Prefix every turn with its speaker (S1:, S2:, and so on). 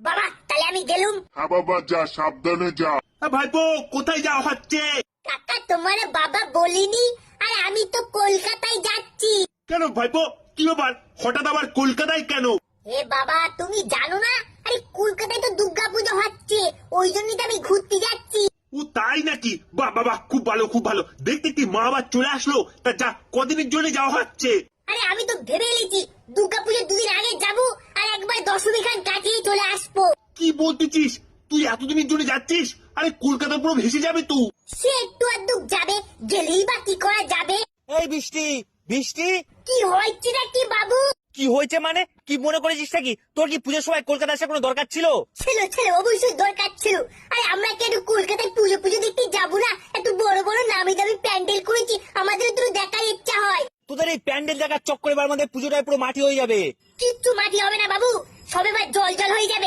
S1: বাবা তাহলে আমি গেলুম।
S2: হ্যাঁ বাবা যা, সাবধানে যা।
S3: ভাইপো কোথায় যাওয়া হচ্ছে?
S1: কাকা তোমার বাবা বলিনি? আর আমি তো কলকাতায় যাচ্ছি।
S3: কেন ভাইপো, কি ব্যাপার? হঠাৎ আবার কলকাতায় কেন?
S1: এ বাবা তুমি জানো না? আরে কলকাতায় তো দুর্গা পুজো হচ্ছে, ওই জন্যই তো আমি ঘুরতে যাচ্ছি।
S3: ও তাই নাকি? বাহ বাবা, খুব ভালো খুব ভালো। দেখতে কি মা আবার চলে আসলো? তা যা, কদিনের জন্য যাওয়া হচ্ছে?
S1: আরে আমি তো ভেবে এলেছি দুর্গা পুজোর দুদিন আগে যাবো, আর একবার দশমী খান কাটিয়ে চলে আসবো।
S3: কি বলতেছিস? তুই এতদিনের জন্য যাচ্ছিস? আরে কলকাতা পুরো ভেসে যাবে তুই।
S1: সে একটু আধটু যাবে, গেলেই বা কি করা যাবে?
S4: এই বৃষ্টি, বৃষ্টি
S1: কি হয়েছে নাকি বাবু?
S4: কি হয়েছে মানে? কি মনে করেছিস নাকি তোর কি পুজোর সময় কলকাতা আসার কোনো দরকার ছিল?
S1: ছিল ছিল, অবশ্যই দরকার ছিল। আরে আমরা কি একটু কলকাতায় পুজো পুজো দেখতে যাবো না? এত বড় বড় নামি দামি প্যান্ডেল করেছি, আমাদের তো দেখার ইচ্ছা হয়।
S4: তোদের এই প্যান্ডেল দেখার চক্করে বার মধ্যে পুজোটায় পুরো মাটি হয়ে যাবে।
S1: কিচ্ছু মাটি হবে না বাবু, সবে জল জল হয়ে যাবে।